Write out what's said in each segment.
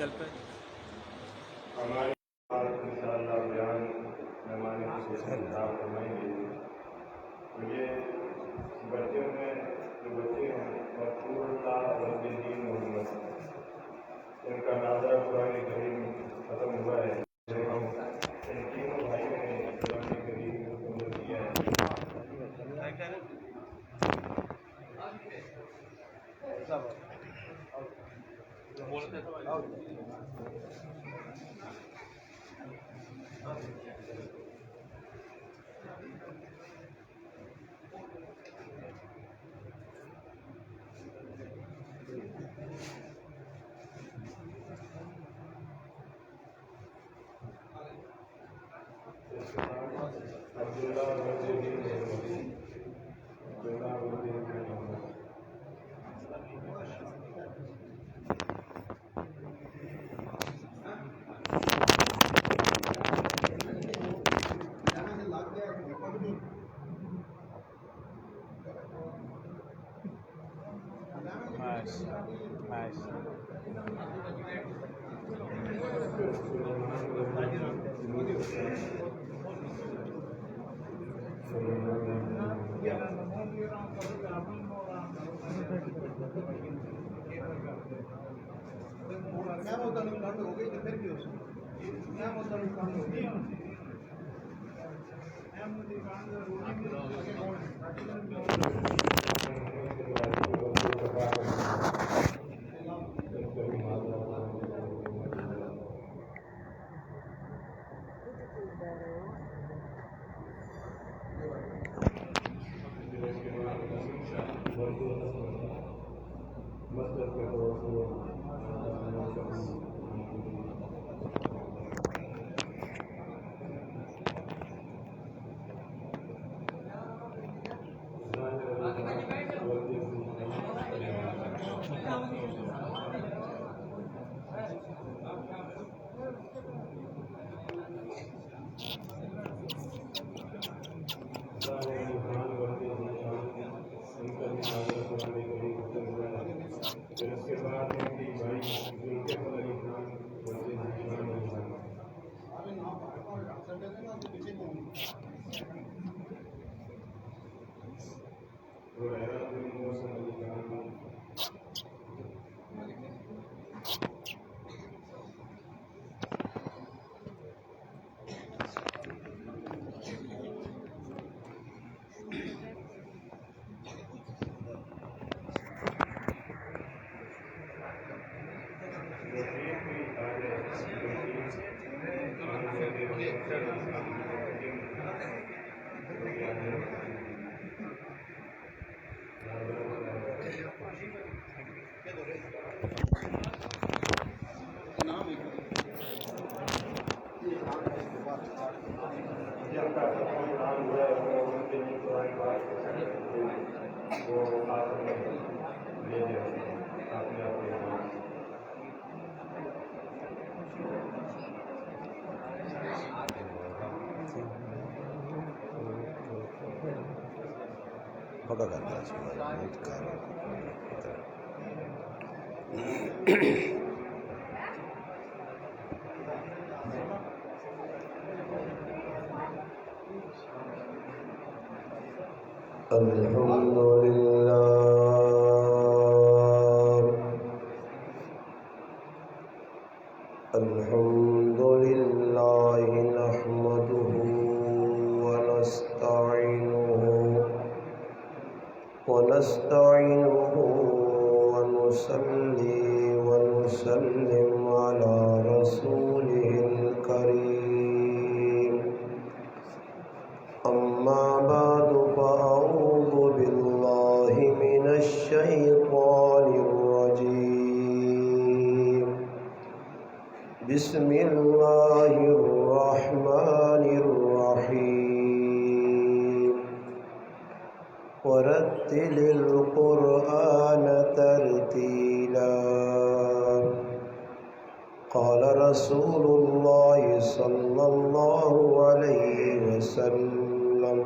ہماری انشاءاللہ بیان مہمان فرمائیں گے. مجھے بچوں میں جو بچے ہیں مقبول اللہ دین محمد ان کا نازہ قرآن کریم ختم ہوا ہے. ان تینوں بھائیوں نے قرآن کریم مکمل کیا ہے. عبداللہ الدین محمد. عبداللہ الدین محمد. الحمد للہ الحمد للہ نحمده ونستعینه ونصلي ونسلم على رسوله الكريم. أما بعد فأعوذ بالله من الشيطان الرجيم. بسم الله الرحمن الرحيم. ورتل القرآن ترتيلا. قال رسول الله صلى الله عليه وسلم: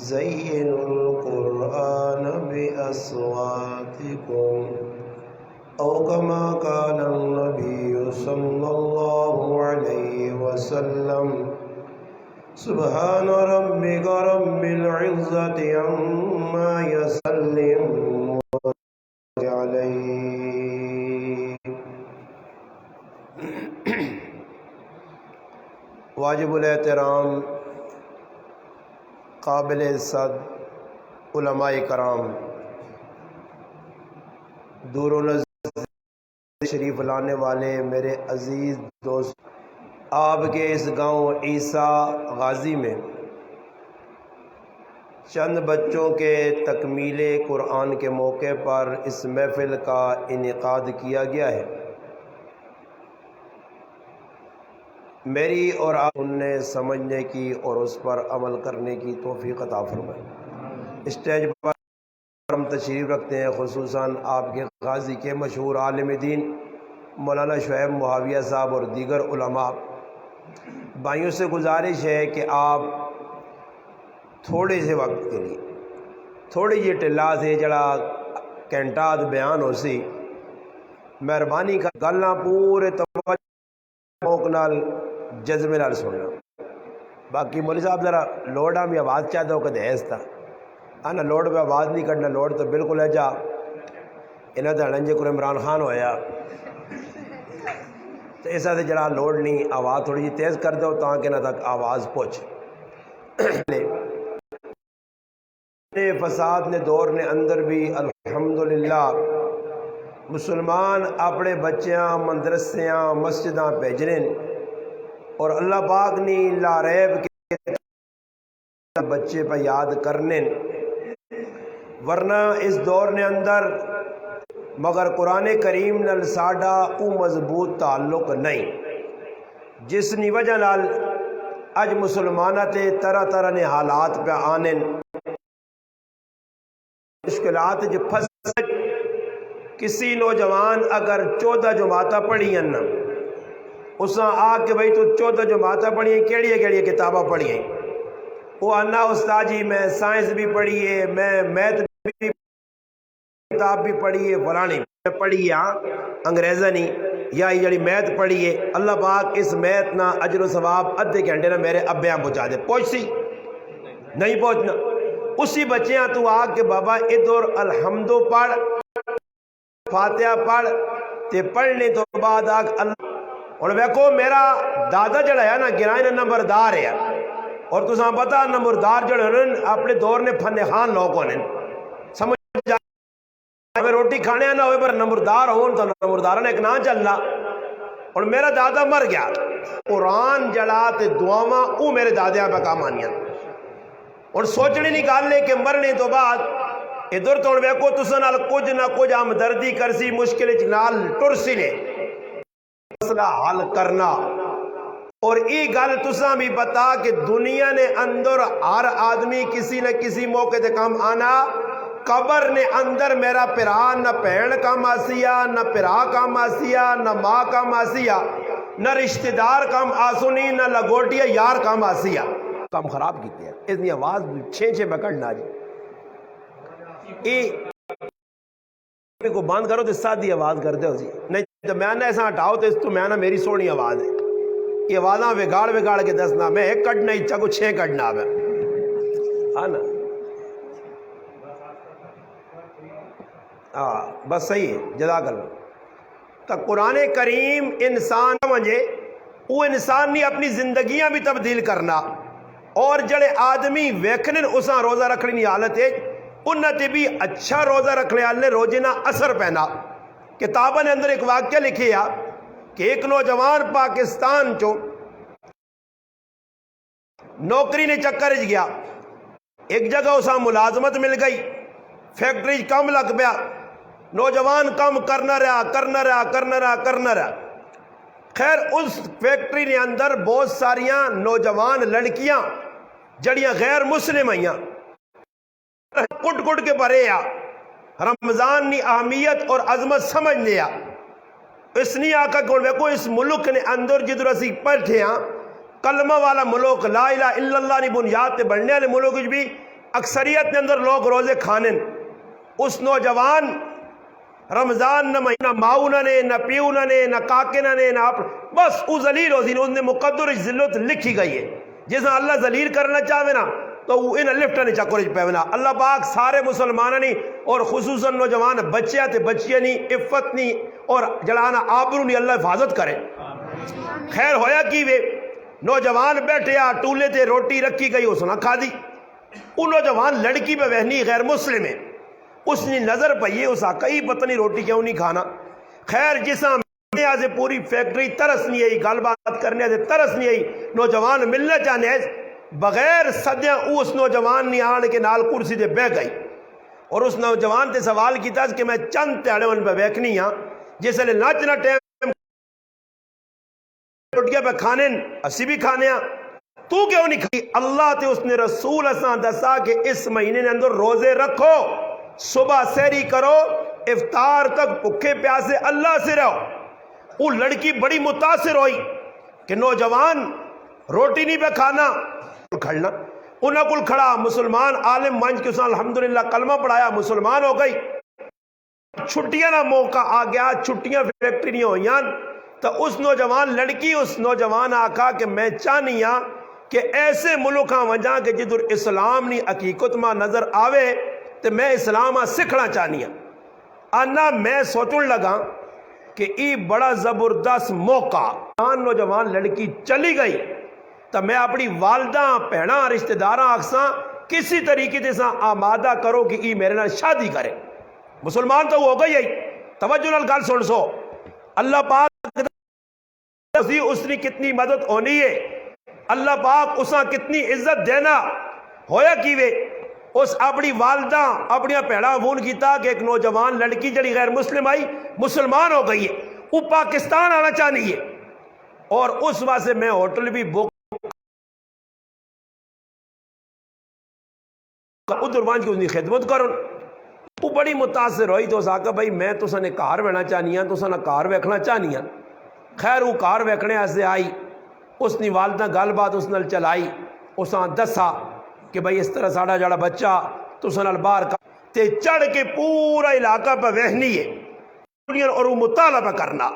زينوا القرآن بأصواتكم أو كما قال النبي صلى الله عليه وسلم سبحان ربك رب العزة عما يصفون عليه. واجب الاحترام قابل عزت علماء کرام، دور و نزدیک شریف لانے والے میرے عزیز دوست، آپ کے اس گاؤں عیسیٰ غازی میں چند بچوں کے تکمیل قرآن کے موقع پر اس محفل کا انعقاد کیا گیا ہے. میری اور آپ سننے سمجھنے کی اور اس پر عمل کرنے کی توفیق عطا فرمائے. اسٹیج پر ہم تشریف رکھتے ہیں خصوصاً آپ کے غازی کے مشہور عالم دین مولانا شعیب معاویہ صاحب اور دیگر علماء. بھائیوں سے گزارش ہے کہ آپ تھوڑے سے وقت کے لیے تھوڑی جی ٹلا سے جڑا گھنٹہ بیان ہو سی مہربانی کر گلاں پورے توجہ نال جذبے نال سننا. باقی مولوی صاحب ذرا لوڈ میں آواز چاہتا ہو کدے ایس تھا آنا لوڈ پہ آواز نہیں کرنا. لوڈ تو بالکل ہے جا انہاں تے ہن جے کوئی عمران خان ہویا تو ایسا سے جڑا لوڈ نہیں آواز تھوڑی جی تیز کر دو تاکہ نہ تک آواز پہنچ. فساد نے دور نے اندر بھی الحمدللہ مسلمان اپنے بچیاں مدرسیاں مسجداں بھیجنے اور اللہ پاک نے لا ریب کے بچے پہ یاد کرنے. ورنہ اس دور نے اندر مگر قرآن کریم نال ساڈا او مضبوط تعلق نہیں جس نی وجہ نال اج مسلمانہ تے طرح طرح نے حالات پہ آنے مشکلات جو پھنس. کسی نوجوان اگر 14 جماعتاں پڑھی ہیں نا اساں آ کے بھائی تو 14 جماعتاں پڑھی ہیں کیڑی کتاباں پڑھی ہیں وہ آنا استاد جی میں سائنس بھی پڑھی ہے میں میتھ بھی کتاب بھی پڑھی ہے فلانی پڑھی ہے انگریزہ نہیں یا یہ جڑی میتھ پڑھی ہے اللہ پاک اس میتھ نہ اجر و ثواب ادھے گھنٹے نہ میرے ابیاں پہنچا دے. پہنچ سی نہیں پہنچنا اسی بچیاں تو آ کے بابا ادھر الحمدو پڑھ فاتحہ پڑھ تے پڑھنے تو بعد آگ اللہ. اور ویکو میرا دادا جڑا ہے نا گرائن نمبردار ہے اور تساں پتا نمبردار جڑے ہیں اپنے دور نے فن خان لوگ ہونے سمجھ جا روٹی کھانے نہ ہوئے پر نمبردار ہون تو نمبردار نے ایک نام چلنا. اور میرا دادا مر گیا قرآن جڑا تے دعاواں او میرے دادیاں پہ کام آنیاں اور سوچنے نکالنے کے مرنے تو بعد ادھر تو ویکو تساں نال کچھ نہ کچھ ہمدردی کرسی مشکل نال ٹرسی نے مسئلہ حل کرنا. اور ای گل تساں بھی بتا کہ دنیا نے اندر ہر آدمی کسی نہ کسی موقع تے کام آنا. قبر نے اندر میرا پرا نہ پہن کام آسیا نہ پرا کام آسیا نہ ماں کام آسیا نہ رشتہ دار کام آسونی نہ لگوٹیا یار کام آسیا. کام خراب کیتے ہیں اس نے آواز چھے بکڑنا جی کو بند کرو تو سادھی آواز کر دے جی نہیں تو میں نے ایسا ہٹاؤ تو اس تو میں نے میری سونی آواز ہے یہ آوازاں وگاڑ کے دسنا میں ایک کٹنا اچھا کو 6 کٹنا ہے ہاں نا بس صحیح ہے جزاک اللہ. تو قرآن کریم انسان سمجھے وہ انسان نے اپنی زندگیاں بھی تبدیل کرنا اور جڑے آدمی ویکھنے اساں روزہ رکھنے کی حالت ہے انہیں بھی اچھا روزہ رکھنے والے روزے نہ اثر پینا. کتابوں نے اندر ایک واقعہ لکھے کہ ایک نوجوان پاکستان چو نوکری نے چکر گیا ایک جگہ اساں ملازمت مل گئی فیکٹری کم لگ پیا نوجوان کم کرنا رہا. خیر اس فیکٹری نے اندر بہت ساریاں نوجوان لڑکیاں جڑیاں غیر مسلم آئیاں کٹ کے بھرے رمضان نی اہمیت اور عظمت سمجھ لیا. اس نے آقا کو دیکھو اس ملک نے اندر جدھر اسی بیٹھے کلمہ والا ملک لا الہ الا اللہ نی بنیاد تے بننے والے ملک بھی اکثریت نے اندر لوگ روزے کھانے. اس نوجوان رمضان نہ مہینہ ماؤ نے نہ پیو نے نہ کاکے نے نہ بس او ذلیل ہو سی اس نے مقدر ذلت لکھی گئی ہے جیسا اللہ ذلیل کرنا چاہے نا تو وہ ان لفٹ نہیں چکر پیونا اللہ پاک سارے مسلمانوں نہیں اور خصوصاً نوجوان بچیاں تے بچیاں نہیں عفت نہیں اور جلانا آبرو نہیں اللہ حفاظت کرے خیر ہویا کی وے نوجوان بیٹھے آ ٹولے تے روٹی رکھی گئی اس نہ کھا دی وہ نوجوان لڑکی پہ وہنی غیر مسلم ہے اس نے نظر پئی اس آقا ہی پتہ نہیں روٹی کیوں نہیں کھانا خیر جسا سے پوری فیکٹری ترس نہیں آئی گل بات کرنے سے ترس نہیں آئی نوجوان ملنا چاہنے بغیر صدیاں اس نوجوان نہیں آنے کے نال کرسی دے بہ گئی اور اس نوجوان تے سوال کیتا کہ میں چند تیڑے ان پہ بیکھنی ہاں جس لئے ناچنا ٹیم روٹیاں پہ کھانے اسی بھی کھانے ہاں تو کیوں نہیں کھائی اللہ تے اس نے رسول اساں دسا کہ اس مہینے نے اندر روزے رکھو صبح سحری کرو افطار تک بھوکے پیاسے اللہ سے رہو وہ لڑکی بڑی متاثر ہوئی کہ نوجوان روٹی نہیں پہ کھانا کھڑنا انہاں کل کھڑا مسلمان عالم منج کے اساں الحمدللہ کلمہ پڑھایا مسلمان ہو گئی چھٹیاں نہ موقع آ گیا چھٹیاں فیکٹری نہیں ہوئیاں تو اس نوجوان لڑکی اس نوجوان آکھا کہ میں چاہنی ہاں کہ ایسے ملکاں وجہ کہ جدر اسلام نہیں حقیقت ماں نظر آوے تو میں اسلام سکھنا چاہنی ہاں آنا میں سوچن لگا کہ ای بڑا زبردست موقع نوجوان لڑکی چلی گئی تو میں اپنی والدہ پہنا رشتہ داراں اکساں کسی طریقے سے آمادہ کرو کہ ای میرے نال شادی کرے مسلمان تو ہو گئی ہے توجہ نال گل سن سو اللہ پاک اس نے کتنی مدد ہونی ہے اللہ پاک اساں کتنی عزت دینا ہویا کیوے اس اپنی والدہ اپنی پہڑا فون کیتا کہ ایک نوجوان لڑکی جڑی غیر مسلم آئی مسلمان ہو گئی ہے وہ پاکستان آنا چاہنی ہے اور اس واسطے میں ہوٹل بھی بک ادھر وانج کی انہی خدمت کروں وہ بڑی متاثر ہوئی تو اس آقا بھائی میں تو سنے کار وینا چاہنی ہاں تو سنے کار ویکھنا چاہنی ہاں خیر وہ کار ویکھنے ایسے آئی اس نے والدہ گل بات اس نال چلائی اس نے دسا کہ بھائی اس طرح ساڑا جڑا بچہ تو سنال بار کا تے چڑھ کے پورا علاقہ پہ وہنی ہے اور وہ مطالعہ پہ کرنا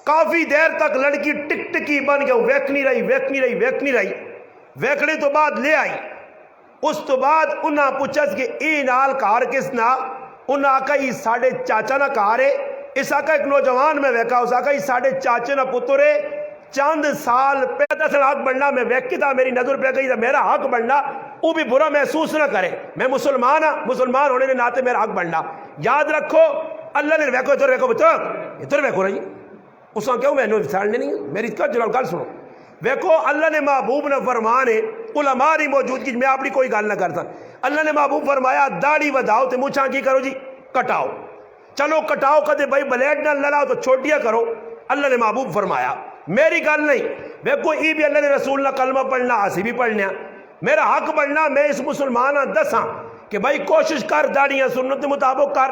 کافی دیر تک لڑکی ٹک ٹکی بن گیا ویکھنی رہی ویکھنے تو بعد لے آئی اس تو بعد انہاں پوچھس کہ ای نال کار کس نا انہاں آکا ای ساڑھے چاچا نہ کار ہے اس آکا ایک نوجوان میں ویکھا اس آکا ای ساڑھے چاچے نہ پتر ہے چاند سال پیدا سے حق بڑھنا میں ویکھی تھا میری نظر پہ گئی تھا میرا حق بڑھنا وہ بھی برا محسوس نہ کرے میں مسلمان ہاں مسلمان ہونے نے ناتے میرا حق بڑھنا یاد رکھو اللہ نے ویکھو ادھر بچو ادھر ویکھو رہی اس کیوں میں نے ساڑھنے نہیں میری جلال گل سنو ویکھو اللہ نے محبوب نے فرمانے علماء نہیں موجود کی میں اپنی کوئی گل نہ کرتا اللہ نے محبوب فرمایا داڑھی وداؤ تے مچھاں کی کرو جی کٹاؤ چلو کٹاؤ کدے بھائی بلیڈ نہ لڑاؤ تو چھوٹیاں کرو اللہ نے محبوب فرمایا میری گل نہیں ویکھو ای بھی اللہ نے رسول نہ کلمہ پڑھنا اسی بھی پڑھنا میرا حق بڑھنا میں اس مسلمان دساں کہ بھائی کوشش کر داڑیاں سنت مطابق کر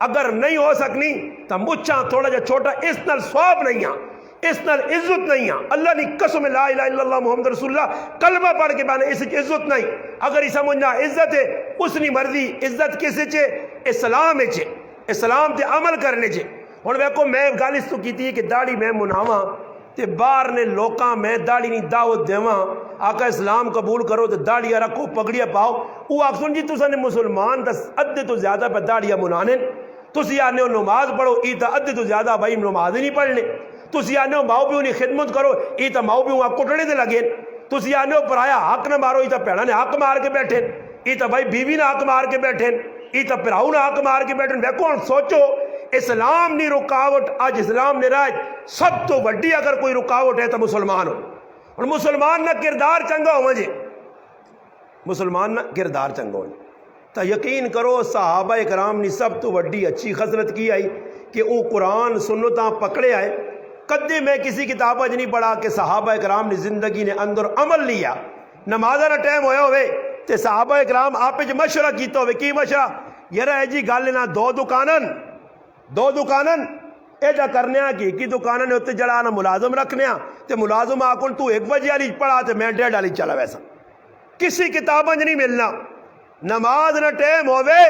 اگر نہیں ہو سکنی تو مچھاں تھوڑا جا چھوٹا اس نال ثواب نہیں ہاں اس نال عزت نہیں ہاں اللہ نے قسم لا الہ الا اللہ محمد رسول اللہ کلمہ پڑھ کے بانے اس عزت نہیں اگر یہ سمجھنا عزت ہے اس نے مرضی عزت کسے چھے اسلام چھے اسلام تے عمل کرنے چھے اور ویکو میں گل اس تو کی تھی کہ داڑھی میں مناواں تے باہر نے لوکاں میں داڑھی نہیں دعوت دیواں آقا اسلام قبول کرو تو داڑیاں رکھو پگڑیاں پاؤ وہ آپ سن جی تو سنے مسلمان دس ادھے تو زیادہ پہ داڑیاں منانے تسی آنے نماز پڑھو ای تا ادھے تو زیادہ بھائی نماز نہیں پڑھنے تسی آنے ماؤ پیو نے خدمت کرو ای تا ماؤ پیو آپ کٹنے دے لگے تسی آنے پرایا حق نہ مارو ای تا پیڑا نے حق مار کے بیٹھے ای تا بھائی بیوی نے حق مار کے بیٹھے ای تا پراؤ نے حق مار کے بیٹھے ویکو سوچو اسلام نہیں رکاوٹ آج اسلام نے رائے سب تو وڈی اگر کوئی رکاوٹ ہے تو مسلمان ہو اور مسلمان نہ کردار چنگا ہو جے مسلمان نہ کردار چنگا ہو تو یقین کرو صحابہ اکرام نے سب تو وڈی اچھی خصلت کی آئی کہ وہ قرآن سنتاں پکڑے آئے کدے میں کسی کتاب اج نہیں پڑھا کہ صحابہ اکرام نے زندگی نے اندر عمل لیا نمازہ نہ ٹائم ہویا ہوئے تے صحابہ اکرام آپ جو مشورہ کیتا ہوئے کی مشورہ یہ رہے جی گل نہ دو دکانن ایڈا کرنے کی دکانن نے ہوتے جڑا نہ ملازم رکھنے تے ملازم آکن تو 1 بجے والی پڑھا تے میں 1:30 والی چلا ویسا کسی کتاب انج نہیں ملنا نماز نہ ٹائم ہوئے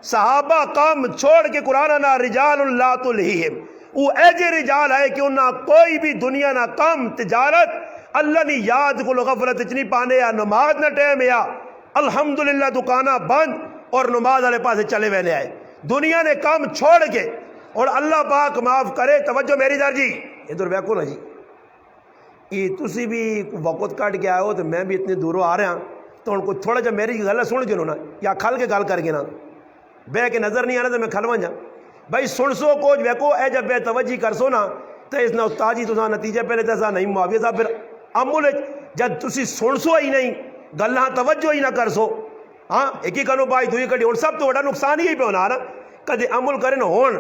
صحابہ کام چھوڑ کے قرآن نہ رجال اللہ تلہیہم وہ ایجے رجال ہے کہ انہاں کوئی بھی دنیا نہ کام تجارت اللہ نے یاد کو غفلت اچنی پانے یا نماز نہ ٹیم یا الحمدللہ دکانہ بند اور نماز والے پاسے چلے ویلے آئے دنیا نے کام چھوڑ کے اور اللہ پاک معاف کرے توجہ میری در جی ادھر بیکو نا جی یہ تسی بھی وقت کٹ کے آئے ہو تو میں بھی اتنے دوروں آ رہا ہوں تو ان کو تھوڑا جا میری گل سن کے نا یا کھل کے گل کر کے نا بے کے نظر نہیں آنا تو میں کھلواں جا بھائی سن سو کوچ ویکو اے جب بے توجہ کر سو نا تو اس نے استاد جی تو نتیجہ پہلے تو نہیں معاویہ صاحب پھر عمل جب تسی سن سو ہی نہیں گلاں توجہ ہی نہ کر سو ہاں ایک ہی کنو پائی دوئی کٹی ہوں سب تو بڑا نقصان ہی پہ ہونا نا کدے عمل کرے نا ہون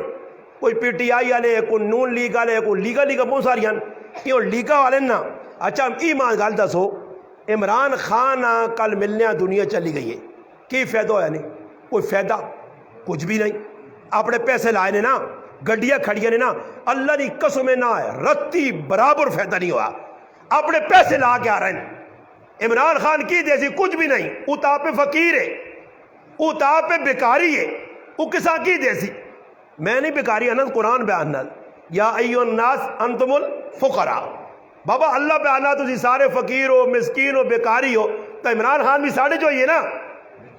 کوئی پی ٹی آئی والے کوئی نون لیگ والے کوئی لیگا بہت ساری ہیں یہ لیگا والے نا اچھا ایمان گل دسو عمران خان کل ملنے دنیا چلی گئی ہے کی فائدہ ہوا نہیں کوئی فائدہ کچھ بھی نہیں اپنے پیسے لائے نے نا گڈیاں کھڑیاں نے نا اللہ کی قسم نہ ہے رتی برابر فائدہ نہیں ہوا اپنے پیسے لا کے آ رہے ہیں عمران خان کی جیسی کچھ بھی نہیں وہ تا پہ فقیر ہے وہ تا پہ بیکاری ہے وہ کسا کی جیسی میں نہیں بیکاری انت قرآن بیان نال یا ایو الناس انتم الفقراء بابا اللہ پہ آنا تسی سارے فقیر ہو مسکین ہو بیکاری ہو تو عمران خان بھی ساڑھے جو یہ نا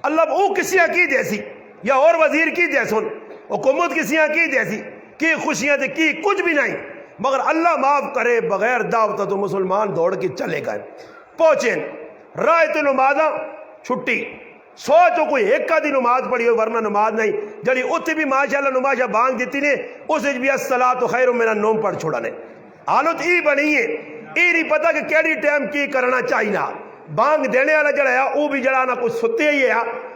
اللہ وہ کسی کی جیسی یا اور وزیر کی جیسن حکومت کسی کی جیسی کی خوشیاں تھے کی کچھ بھی نہیں مگر اللہ معاف کرے بغیر دعوت تو مسلمان دوڑ کے چلے گئے پہنچے رائے تو نمازاں چھٹی سوچو کوئی ایک کا دی نماز پڑھی ہو ورنہ نماز نہیں جڑی اتھے بھی ماشاءاللہ نماز بانگ دیتی نے اسے بھی الصلاۃ خیر من النوم پڑھ چھوڑا نے حالت ای بنی ہے ای نہیں پتا کہ کیڑی ٹائم کی کرنا چاہیے بانگ دینے والا جڑا ہے وہ بھی جڑا نہ کچھ ستے ہی ہے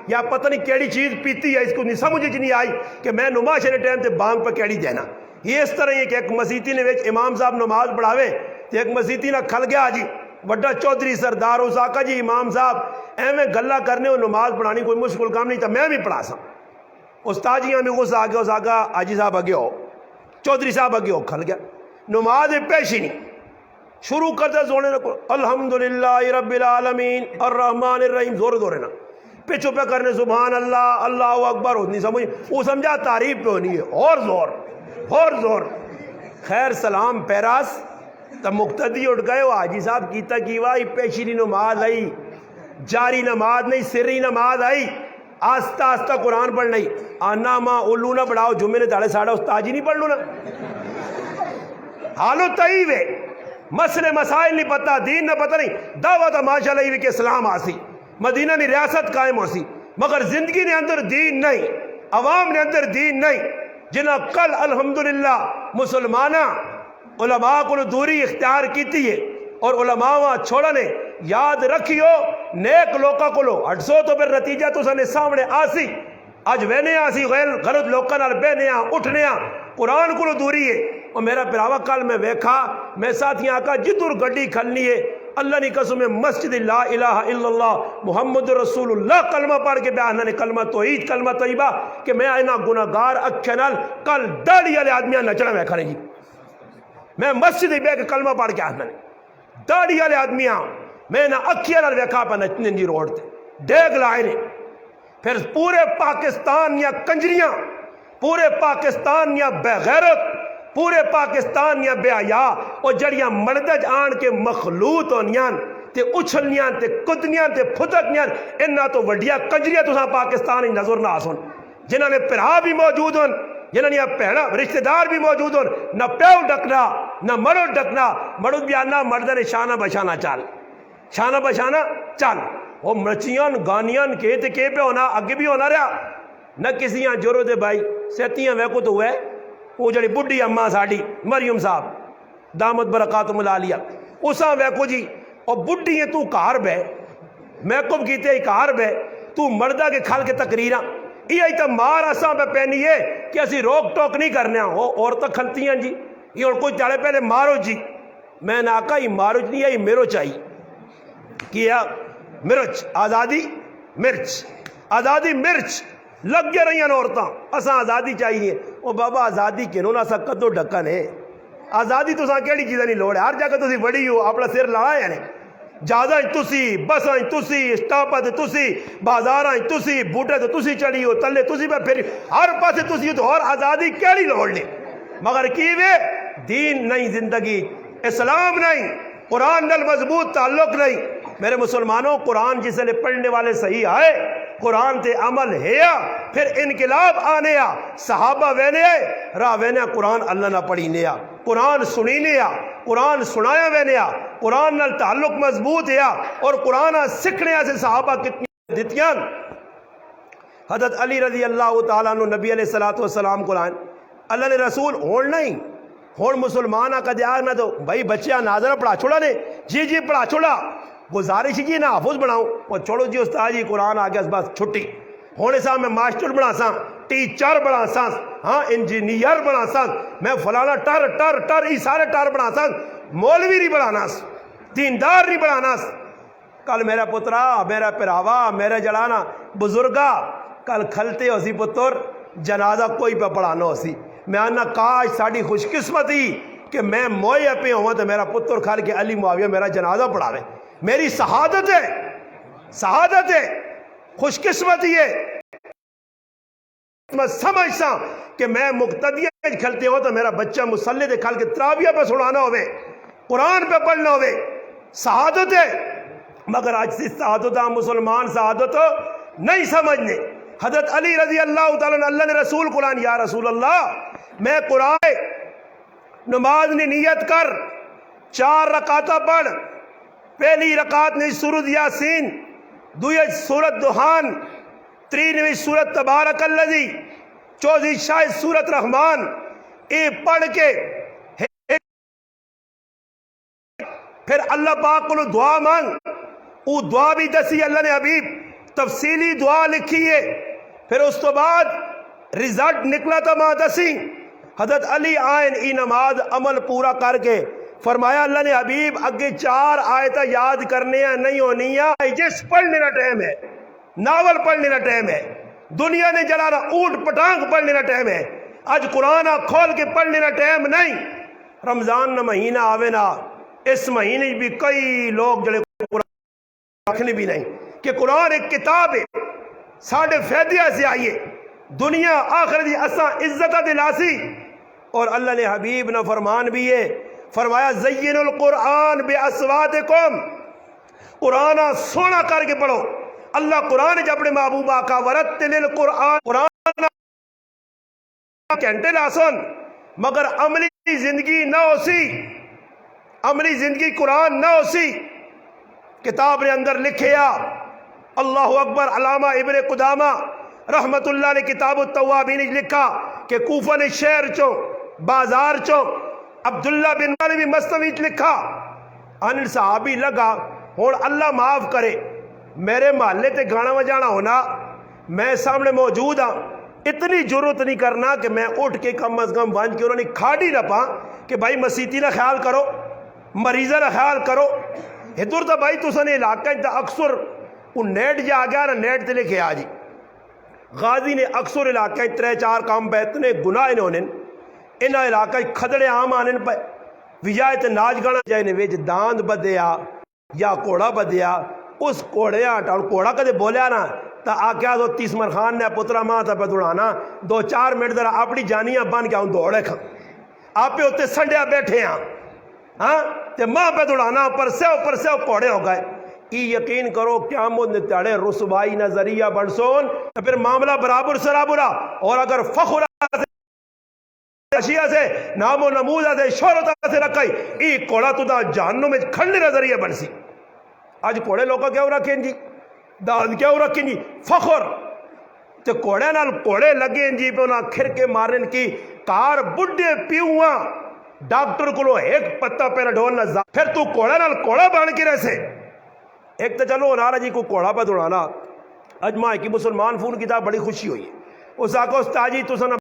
یا پتہ نہیں کیڑی چیز پیتی ہے اس کو نہیں سمجھ نہیں آئی کہ میں نماز کے ٹائم تے بانگ پہ کیڑی دینا یہ اس طرح ہے کہ ایک مسیتی نے امام صاحب نماز پڑھاوے تو ایک مسیتی نہ کھل گیا جی وڈا چودھری سردار ہو ساکا جی امام صاحب ایویں گلا کرنے اور نماز پڑھانی کوئی مشکل کام نہیں تھا میں بھی پڑھا سا استاد جی ہمیں غصہ آ گیا اس آگا حاجی صاحب اگے ہو چودھری صاحب اگے ہو کھل گیا نماز پیش ہی نہیں شروع کرتے زورنے رکھو الحمدللہ رب العالمین الرحمن الرحیم زور زورے نا پیچھو پہ کرنے سبحان اللہ اللہ اکبر ہو نہیں سمجھ وہ سمجھا تعریف پہ ہونی ہے اور زور خیر سلام پیراس تب مقتدی اٹھ گئے وہ حاجی صاحب کیتا کیوا پیشی نماز آئی جاری نماز نہیں سری نماز آئی آستہ آستہ قرآن پڑھ نہیں آنا ماں اولو نہ پڑھاؤ جمعے نے داڑے ساڑھا استاد جی نہیں پڑھ لو نا حالو طیب ہے مسئلے مسائل نہیں پتہ دین نہ پتہ نہیں دعوت ماشاء اللہ کہ اسلام آسی مدینہ میں ریاست قائم ہو سی مگر زندگی نے اندر دین نہیں عوام نے اندر دین نہیں جنہاں کل الحمدللہ مسلمانہ علماء کو دوری اختیار کیتی ہے اور علماء وہاں چھوڑا نے یاد رکھیو نیک لوکا کو لو اٹھسو تو پھر نتیجہ تو سنے سامنے آسی آج وینے آسی غلط لوکا نال بینے اٹھنے قرآن کو دوری ہے اور میرا پراوا کل میں ویکھا میں ساتھیاں آقا جتر گڈی کھلنی ہے اللہ نے قسم مسجد لا الہ الا اللہ محمد رسول اللہ کلمہ پڑھ کے بیانہ نے کلمہ توحید کلمہ طیبہ کہ میں آئینا گناہگار اکھے نال کل داڑی والے آدمیاں نچنا میں کھانے جی میں مسجد بے کے کلمہ پڑھ کے آنا نے داڑی والے آدمیاں میں نہ اکھیاں نال ویکھا پا نچنے جی روڈ تے ڈیگ لائے نے پھر پورے پاکستان یا کنجریاں پورے پاکستان یا بے غیرت پورے پاکستان یا بے حیا اور جڑیاں مردج آن کے مخلوط ہونیاں تے اچھلنیاں تے کدنیاں تے پھتکنیاں انہاں تو وڈیاں کنجریاں تو پاکستان ہی نظر نہ آسن جنہاں نے پرہا بھی موجود ہن جنہاں نے پہنا رشتہ دار بھی موجود ہن نہ پیو ڈکنا نہ مرو ڈکنا مرو بھی آنا مردن شانہ بشانہ چال وہ مرچیاں گانیاں کے تے کے پہ ہونا اگے بھی ہونا رہا نہ کسیاں جورو دے بھائی سیتیاں ویکو تو ہوئے وہ جڑی بڈھی اماں ساڑی مریم صاحب دامت برکاتم العالیہ اساں ویکو جی اور بڈھی ہیں تو کار بے میکپ کیتے ہی کار بے تو مردہ کے کھال کے تقریراں یہ ایتا مار اساں پہ پہنی ہے کہ اسی روک ٹوک نہیں کرنے وہ عورتیں کھلتی ہیں جی یہ اور کوئی چاڑے پہلے مارو جی میں نے آقا ہی مارو جی نہیں ہے یہ میرو چاہیے کیا مرچ آزادی مرچ لگ گیا رہی ہیں عورتاں اساں آزادی چاہیے وہ بابا آزادی کنوں نہ سا کدو ڈکن ہے آزادی تو ساں کیڑی چیزیں نہیں لوڑ ہے ہر جگہ تو سی بڑی ہو اپنا سر لڑا ہے جہازاں تسی، بساں تسی، اسٹاپاں تسی، بازاراں تسی، بوٹے تو تسی چڑھی ہو، تلے تسی پہ پھر ہر پاسے تسی ہو، تو اور آزادی کیڑی لوڑ لے؟ مگر کی وے دین نہیں، زندگی اسلام نہیں، قرآن نال مضبوط تعلق نہیں۔ میرے مسلمانوں، قرآن جسے لے پڑھنے والے صحیح آئے، قرآن تے عمل ہے پھر انقلاب آنے آ، صحابہ وینے آئے راہ وینے آ، قرآن اللہ نہ پڑھی نے آ، قرآن سنینے آ، قرآن سنایا وینے آ، قرآن نال تعلق مضبوط ہے اور قرآن سکھنے سے صحابہ کتنی دیتیاں۔ حضرت علی رضی اللہ تعالیٰ عنہ نبی علیہ السلام کو لائن اللہ نے رسول ہون نہیں ہون مسلمان کا دیا نہ تو بھائی بچے ناظرہ پڑھا چھوڑا نے، جی پڑھا چھوڑا، گزارش جی نہ حافظ بناؤں اور چھوڑو جی استاد جی قرآن آ گیا بس چھٹی ہونے سا میں ماسٹر بنا سا، ٹیچر بنا سا، ہاں انجینئر بنا سا، میں فلانا ٹر ای سارے ٹر بنا سا، مولوی نہیں بنانا، دیندار نہیں بنانا۔ کل میرا پترا، میرا پراوا، میرا جڑانا بزرگا کل کھلتے ہو سی پتر جنازہ کوئی پہ پڑھانا ہو سی، میں آنا کاش ساڑی خوش قسمتی کہ میں موئے پہ ہوں تو میرا پتر کھل کے علی معاویہ میرا جنازہ پڑھا رہے، میری شہادت ہے، خوش قسمتی ہے۔ میں سمجھ سا کہ میں مقتدیہ کھلتے ہوں تو میرا بچہ مسلح دے کھل کے تراویہ پہ سنانا ہوئے، قرآن پہ پڑھنا ہوئے، شہادت ہے۔ مگر آج سے شہادت مسلمان شہادت نہیں سمجھنے۔ حضرت علی رضی اللہ تعالیٰ نے اللہ نے رسول قرآن، یا رسول اللہ میں قرآن نماز نے نیت کر 4 رکعتہ پڑھ، پہلی رکعت نے سورۃ یاسین، دوئی سورۃ دخان، ترینویں سورۃ تبارک الذی، چوتھی شاید سورۃ رحمان، اے پڑھ کے پھر اللہ پاک کو دعا مانگ، وہ دعا بھی دسی اللہ نے حبیب تفصیلی دعا لکھی ہے، پھر اس تو بعد رزلٹ نکلا تھا ماں دسی۔ حضرت علی آئین ای نماز عمل پورا کر کے فرمایا اللہ نے حبیب اگے 4 آیتیں یاد کرنے ہیں نہیں ہونی ہیں، جس پڑھنے کا ٹائم ہے، ناول پڑھنے کا ٹائم ہے، دنیا نے جلانا اونٹ پٹانگ پڑھنے کا ٹائم ہے، آج قرآن کھول کے پڑھنے کا ٹائم نہیں۔ رمضان نہ مہینہ آوے نا، اس مہینے بھی کئی لوگ جڑے قرآن رکھنے بھی نہیں کہ قرآن ایک کتاب ہے، ساڑھے فیدیہ سے آئیے دنیا آخر دی اساں عزت دلاسی۔ اور اللہ نے حبیب نہ فرمان بھی ہے، فرمایا زین القرآن بے اصواتکم، قرآن سونا کر کے پڑھو۔ اللہ قرآن جب اپنے محبوب آقا ورتل القرآن، قرآن گھنٹے لاسن مگر عملی زندگی نہ ہو سی، عملی زندگی قرآن نہ ہو سی۔ کتاب نے اندر لکھیا اللہ اکبر، علامہ ابن قدامہ رحمت اللہ نے کتاب التوابین لکھا کہ کوفہ نے شہر چو بازار چو عبداللہ بن مالوی مستویت لکھا ان صحابی لگا اور اللہ معاف کرے میرے محلے تے گانا بجانا ہونا، میں سامنے موجود ہاں، اتنی جرت نہیں کرنا کہ میں اٹھ کے کم از کم بانج کے انہوں نے کھاڑی نہ پا کہ بھائی مسیتی نہ خیال کرو، مریضہ نہ خیال کرو۔ ادھر تو بھائی تو سنے علاقہ اکثر وہ نیٹ جا آ گیا نا، نیٹ تے لکھے آ جی غازی نے اکثر علاقہ 3-4 کام پہ اتنے گناہ انہوں نے انہا علاقہ کھدڑے عام آنے پہ وجائے تے ناچ گانا جائے نے ویج داند بدیا یا کوڑا بدیا، اس کوڑے آٹا اور کوڑا کدے بولیا نا تا آکیا تو تیسمر خان نے پترا ماں تا پہ دوڑانا 2-4 منٹ در اپنی جانیاں بان کیا ہوں دوڑے کھا آپ پہ ہوتے سنڈیا بیٹھے ہیں، ہاں تے ماں پہ دوڑانا پر سے کوڑے ہو گئے۔ ای یقین کرو قیامت نے تیڑے رسوائی نظریہ بڑسون تو پھر معاملہ برابر سرابرہ، اور اگر فخر اشیاء سے نام و نموزہ سے شہرتہ سے رکھائی ای کوڑا تو دا جہنم میں کھڑنے نظریہ بڑسی۔ آج کوڑے لوگا کیا ہو رکھیں جی، داد کیا ہو رکھیں جی، فخر تے کوڑے نال کوڑے لگیں جی پہ انہاں کھرکے مارن کی کار بڑھے پیوہاں ڈاکٹر کو لو ایک پتہ پہ ڈھولنا زا پھر تو کوڑے نال کوڑا بان کی رہے سے ایک تو چلو نارا جی کو کوڑا پہ دوڑانا۔ اج ماں کی مسلمان فون کی بڑی خوشی ہوئی ہے، اس آقا استاد جی تو سنا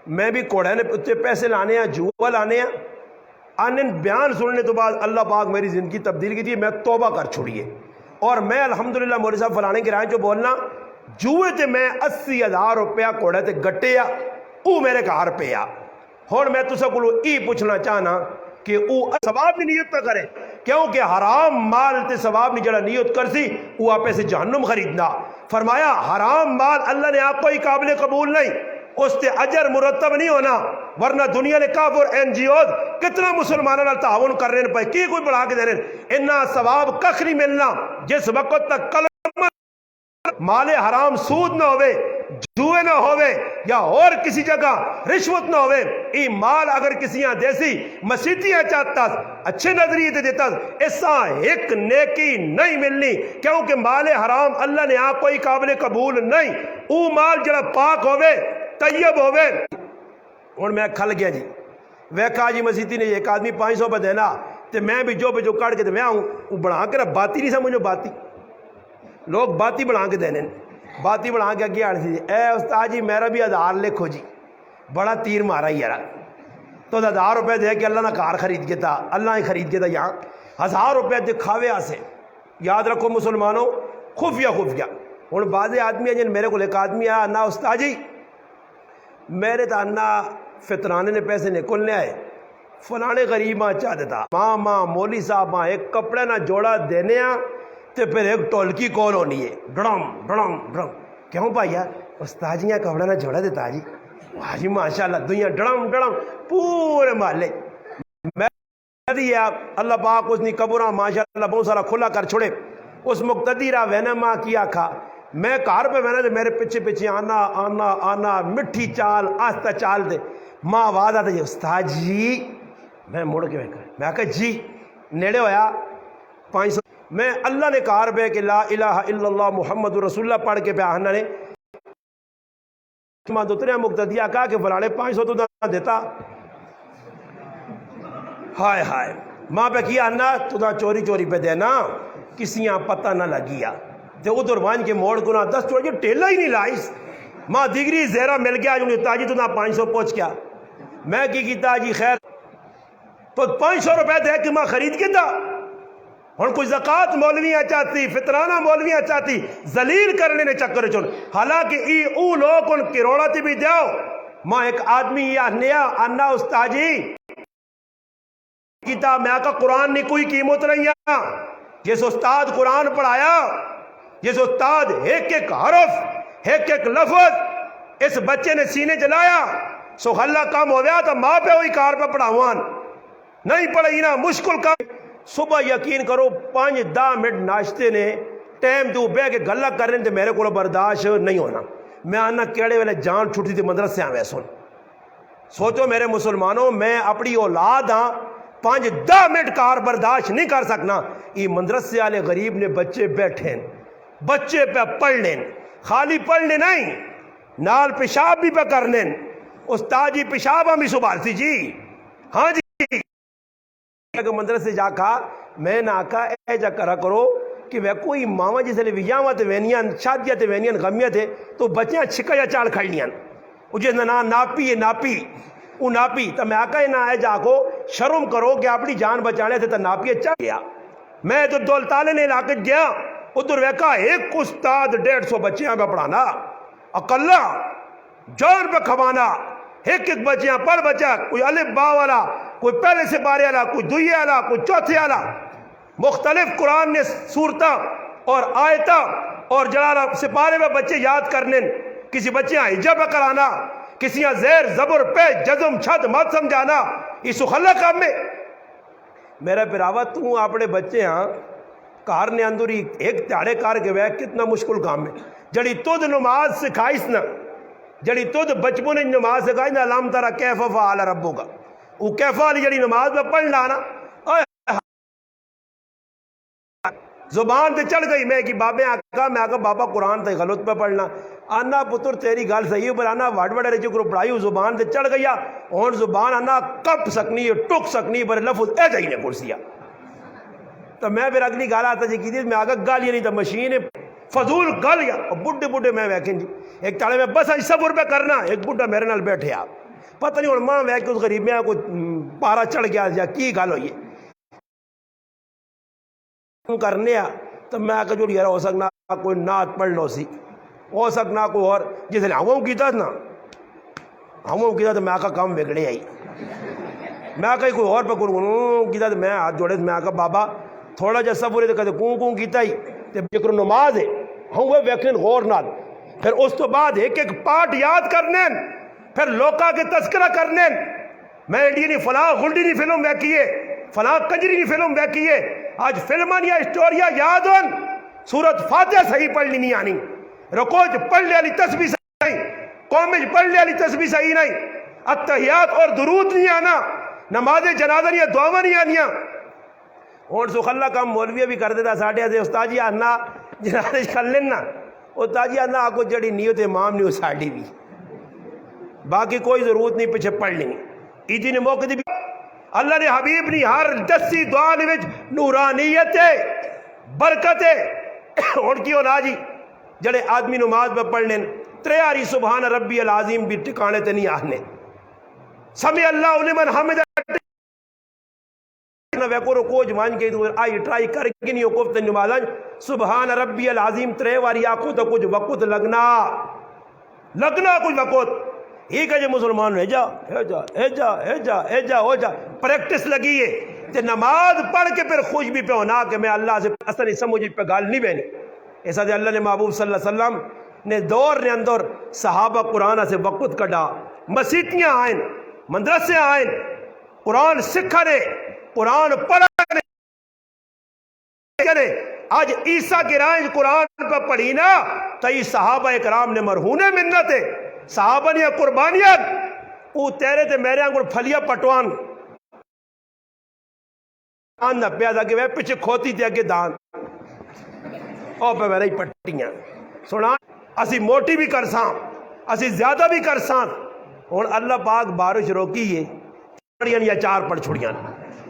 میں بھی کوڑے نے پیسے لانے ہیں، جوہ لانے ہیں، آنن بیان سننے تو بعد اللہ پاک میری زندگی تبدیل کی تھی، میں توبہ کر چھوڑیے اور میں الحمدللہ مولی صاحب فلانے کی رائے جو بولنا جوئے تے میں 80,000 روپیہ کوڑے تے گٹے یا او میرے کار پہ یا۔ اور میں تو سکولو ای پوچھنا چاہنا کہ او ثواب بھی نیت نہ کرے کہ کیونکہ حرام مال تے ثواب نہیں جڑا نیت کرسی وہ آپ سے جہنم خریدنا. فرمایا حرام مال اللہ نے آپ کو ہی قابل قبول نہیں، اس تے اجر مرتب نہیں ہونا، ورنہ دنیا نے کافر این جی اوز کتنا مسلمانوں نال تعاون کر رہے ہیں پہ کی کوئی بڑھا کے دے رہے ہیں، انہاں ثواب کخ نہیں ملنا جس وقت تک کلمہ مال حرام سود نہ ہوئے، جوئے نہ ہوئے، یا اور کسی جگہ رشوت نہ ہوئے. ای مال اگر کسی یہاں دیسی مسیتیاں چاہتا اچھے نظریے دے دیتا ایسا ایک نیکی نہیں ملنی، کیونکہ مال حرام اللہ نے آپ کوئی قابل قبول نہیں. او مال جڑا پاک ہوئے طیب ہوئے. اور میں کھل گیا جی ویکھا جی مسیتی نے ایک آدمی 500 پہ دینا تے میں بھی جو کاٹ کے میں آؤں وہ بڑھا کے باتی نہیں سمجھو، باتی لوگ باتی بڑھا کے دینے، باتی بڑھا کے اگے آنے سی اے استاد جی میرا بھی 1000 لکھو جی، بڑا تیر مارا یار. تو 1000 روپے دے کے اللہ نہ کار خرید کے تھا، اللہ ہی خرید کے تھا. یہاں 1000 روپے دکھاوے آسے. یاد رکھو مسلمانوں، خفیہ. ہوں بعض آدمی جن میرے کو ایک آدمی آیا انا استاد جی میرے تو انا فطرانے نے پیسے نکلنے آئے فلانے غریب ماں چاہ دیتا ماں مولی صاحب ماں ایک کپڑے نہ جوڑا دینے آ تے پھر ایک ٹولکی کون ہونی ہے ڈڑم کیوں بھائی استاد جی کپڑا نہ جوڑا دیتا جی واہ جی ماشاء اللہ دنیا ڈڑم پورے محلے میں اللہ پاک اس نے قبراں ماشاء اللہ بہت سارا کھلا کر چھوڑے. اس مقتدی را وینا ماں کیا کھا میں کار پہ وینا تو میرے پیچھے آنا مٹھی چال آستہ چال دے ماں آواز آتا جی استاد جی. میں مڑ کے میں کہا جی نیڑے ہویا 500 میں اللہ نے کار پہ کہ لا الہ الا اللہ محمد رسول اللہ پڑھ کے پہ آہنا نے ماں دوترے مقتدیہ کہا کہ فلانے 500 تو نہ دیتا. ہائے ماں پہ کیا آنا تو نہ چوری پہ دینا کسیاں پتہ نہ لگیا تے ادھر وان کے موڑ کو نہ 10 چوری ٹیلا ہی نہیں لائیس. ماں دیگری زیرہ مل گیا جو تاجی تو نہ 500 پہنچ گیا. میں کی کیتا جی خیر تو 500 روپے دے کے ماں خرید کے دا. ہن کوئی زکوٰۃ مولویاں چاہتی فطرانہ مولویاں چاہتی ذلیل کرنے نے چکر چون حالانکہ ای او لوگ ان کروڑا تی بھی دیو. ماں ایک آدمی یا نیا انا استاد جی کیتا میں کا قرآن نے کوئی قیمت نہیں ہے. جس استاد قرآن پڑھایا جس استاد ایک حرف ایک لفظ اس بچے نے سینے جلایا سو اللہ کام ہو گیا تو ماں پہ ہوئی کار پہ پڑھاوان نہیں پڑھائی نا مشکل کام. صبح یقین کرو 5-10 منٹ ناشتے نے ٹائم تو بہ کے گلا کرنے تے میرے کو برداشت نہیں ہونا. میں آنا کیڑے والے جان چھٹی تھی مدرسے آوے سن. سوچو میرے مسلمانوں میں اپنی اولاد ہاں 5-10 منٹ کار برداشت نہیں کر سکنا. یہ مدرسے والے غریب نے بچے بیٹھے بچے پہ پڑھنے خالی پڑھنے نہیں نال پیشاب بھی پہ کرنے. استاد جی پیشاب ہم بھی سنبھالتی جی ہاں جی مدرسے جا کھا میں نہ آکا اے جا کرا کرو کہ وہ کوئی ماما جسے لے ویجاواں تے وینیاں شادیاں تے وینیاں غمیاں تھے تو بچیاں چھکا یا چال کھڑیاں اجھے نہ ناپی تو میں آکا نہ آئے جا کو شرم کرو کہ اپنی جان بچانے تھے تو ناپی چل گیا. میں تو دولتالے نے علاقے گیا ادھر ویکا ایک استاد 150 بچیاں پہ پڑھانا اکلا جان پہ کھوانا ایک بچیاں پڑھ بچہ کوئی الف با والا کوئی پہلے سے بارے والا کوئی دوئے والا کوئی چوتھے والا مختلف قرآن نے صورتاں اور آیتاں اور جلالا سپارے میں بچے یاد کرنے کسی بچیاں ہجا پہ کرانا کسی زیر زبر پہ جزم چھت مت سمجھانا یہ سخلا کام میں میرا پراوا تو اپنے بچے ہاں کار نے اندر ایک تیاڑے کار کے وہ کتنا مشکل کام ہے. جڑی تد نماز سکھائیس نا جڑی تد بچپن نے نماز سکھائی نا علام ترا کیف فعل ربو کا وہ کیف والی جڑی نماز میں پڑھ لانا زبان تے چڑھ گئی میں کہ بابے آقا میں آقا بابا قرآن تے غلط پہ پڑھنا آنا پتر تیری گال صحیح پر آنا واٹ وڑے رچے کرو پڑھائی زبان تے چڑھ گیا اور زبان آنا کپ سکنی ٹک سکنی پر لفظ اے جائینے کرسیا تو میں پھر اگلی گال آتا جی کی دی میں آقا گالی نہیں تو مشین فضول گالیا بڑھے بڑھے میں ویکن جی ایک تاڑے میں بس آئی سب روپے کرنا ایک بڑھا میرے نال بیٹھے آپ پتہ نہیں اور ماں ویک اس غریب میں کوئی پارا چڑھ گیا یا کی گال ہوئی کرنے تو میں آقا جو یار ہو سکنا کوئی نعت پڑھ لو سی ہو سکنا کوئی اور جیسے ہموں کیتا نا ہموں کیتا تو میں آقا کام بگڑے آئی میں آ کوئی اور پہ کیتا تو میں ہاتھ جوڑے میں آ بابا تھوڑا جا سفر تو کہتے کوں کیتا ہی تے ذکر نماز ہے ہوں وہ ویکھن غور نال پھر اس تو بعد ایک ایک پارٹ یاد کرنے پھر لوکا کے تذکرہ کرنے میں انڈیا فلاں گلڈی نہیں فلم ویکھیے فلاں کنجری نہیں فلم ویکھیے آج فلمان یا اسٹوریا یاد ہون سورت فاتحہ صحیح پڑھنی نہیں آنی رکوع پڑھ لے والی تسبیح صحیح قومج پڑھ لے والی تسبیح صحیح نہیں اتحیات اور درود نہیں آنا نماز جنازہ نہیں دعاواں نہیں آنیاں ہوں سکھ اللہ کام مولوی بھی کر دیتا ساڈے دے استاد جی آنا جنازے کر لینا استاد جی آنا آپ کو جڑی نیت امام نہیں وہ ساڈی بھی باقی کوئی ضرورت نہیں پیچھے پڑھ لیں عیدی نے موقع دی اللہ نے حبیب نے ہر دسی دعا نے نورانیت برکت ہوں کی ہونا جی جڑے آدمی نماز پہ پڑھنے تریاری سبحان ربی العظیم بھی ٹکانے تے نہیں آنے سمع اللہ لمن حمدہ نہ ویکو رکوع مان کے تو آئی ٹرائی کر کے نہیں وقف تے نماز سبحان ربی العظیم ترے واری آکھو تو کچھ وقت لگنا کچھ وقت ہی کہ مسلمان ہے جا ہو جا پریکٹس لگی ہے تے نماز پڑھ کے پھر خوش بھی پہ ہونا کہ میں اللہ سے اصل نہیں سمجھ پہ گال نہیں بہنی ایسا دے اللہ نے محبوب صلی اللہ علیہ وسلم نے دور نے اندر صحابہ قرآن سے وقت کٹا مسیتیاں آئیں مدرسے آئیں قرآن سکھنے قرآن پڑھنے آج عیسیٰ کی رائج قرآن پہ پڑھی نا تو یہ صحابہ اکرام نے مرہونے منت ہے صحابہ نے قربانیت او تیرے تے میرے انگل پھلیا پٹوان نہ پیدا کہ وہ پیچھے کھوتی تے اگے دان او پہ میرے پٹیاں سنا اسی موٹی بھی کرساں اسی زیادہ بھی کرساں ہوں اللہ پاک بارش روکی ہے چھڑیاں یا چار پڑ چھڑیاں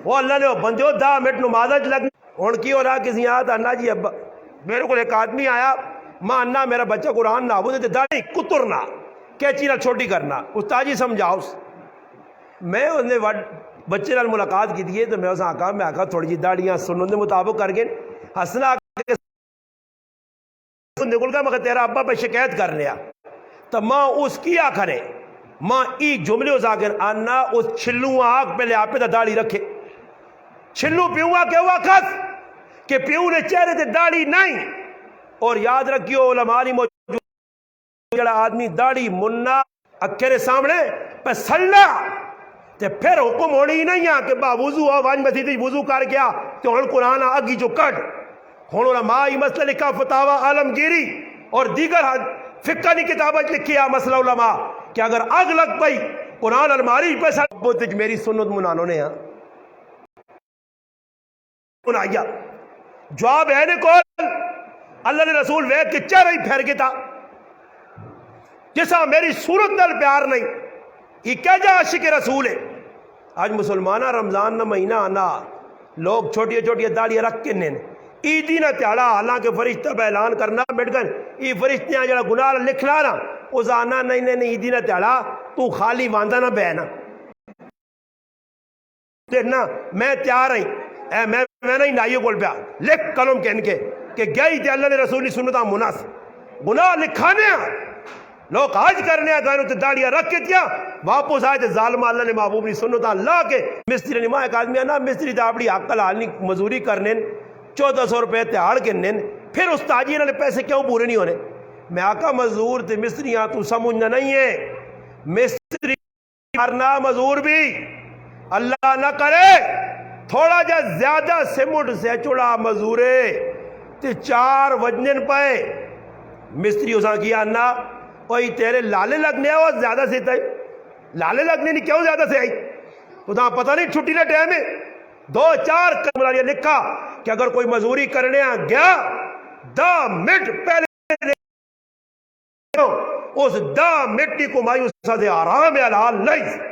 وہ اللہ نے بندیو 10 منٹ نماز لگ ہوں کی ہو رہا کسی یاد انا جی ابا میرے کو ایک آدمی آیا ماں انا میرا بچہ قرآن نہ بولے داڑھی کترنا کیچی نہ چھوٹی کرنا استاد جی سمجھاؤ میں اس نے بچے نال ملاقات کی دیے تو میں اس آکا میں آکا تھوڑی جی داڑیاں سنن دے مطابق کر کے ہسنا نکل گیا مگر تیرا ابا پہ شکایت کر لیا تو ماں اس کی آخرے ماں ای جملے اس آخر آنا اس چھلو آگ پہ لے آپ پہ داڑھی رکھے چھلو پیوں آ کے ہوا کس کہ پیوں نے چہرے تے داڑھی نہیں اور یاد رکھیو علماء موجود جڑا آدمی داڑھی مننا اکھرے سامنے پہ سلنا تے پھر حکم ہونی ہی نہیں ہے کہ با وضو ہو وانج مسیدی وضو کر گیا تو ہن قرآن اگی جو کٹ ہن علماء یہ مسئلہ لکھا فتاوی عالمگیری اور دیگر فقہ کی کتابت لکھی ہے مسئلہ علماء کہ اگر اگ لگ پئی قرآن الماری پہ سب میری سنت منانوں نے منایا جواب ہے نے کول اللہ نے رسول وید کے چہرہ ہی پھیر کے تھا جیسا میری صورت نال پیار نہیں یہ کیا جا عاشق رسول ہے آج مسلمانہ رمضان نہ مہینہ آنا لوگ چھوٹی چھوٹی داڑیاں رکھ کے نین عیدی نہ تیاڑا حالانکہ فرشتہ پہ اعلان کرنا بیٹھ گئے یہ فرشتیاں جڑا گناہ لکھنا نا اس آنا نہیں عیدی نہ تیاڑا تو خالی واندہ نہ بہنا دیکھنا میں تیار ہی اے میں نہیں نائیو کول پیا لکھ قلم کہن کے کہ گئی تے اللہ نے رسولی سنتا مناس گناہ لکھانے لوگ آج کرنے ہیں تو داڑیاں رکھ کے دیا واپس آئے تھے ظالمہ اللہ نے محبوب نہیں سنتا اللہ کے مستری نما ایک آدمی ہے نا مستری تا اپنی عقل حال نہیں مزوری کرنے 1400 روپے تیار کرنے پھر اس تاجر نے پیسے کیوں پورے نہیں ہونے میں آقا مزدور تے مستریاں تو سمجھنا نہیں ہے مستری کرنا مزدور بھی اللہ نہ کرے تھوڑا جا زیادہ سمٹ سے چڑا مزدورے تے 4 وجنن پائے مستری اساں کیا نا اوئی تیرے لالے لگنے ہو زیادہ سے تھے لالے لگنے نہیں کیوں زیادہ سے آئی تو تاں پتہ نہیں چھٹی نہ ٹائم ہے 2-4 کمرہ لکھا کہ اگر کوئی مزوری کرنے گیا 10 منٹ پہلے اس 10 منٹ کی کمائی اس سے آرام حلال نہیں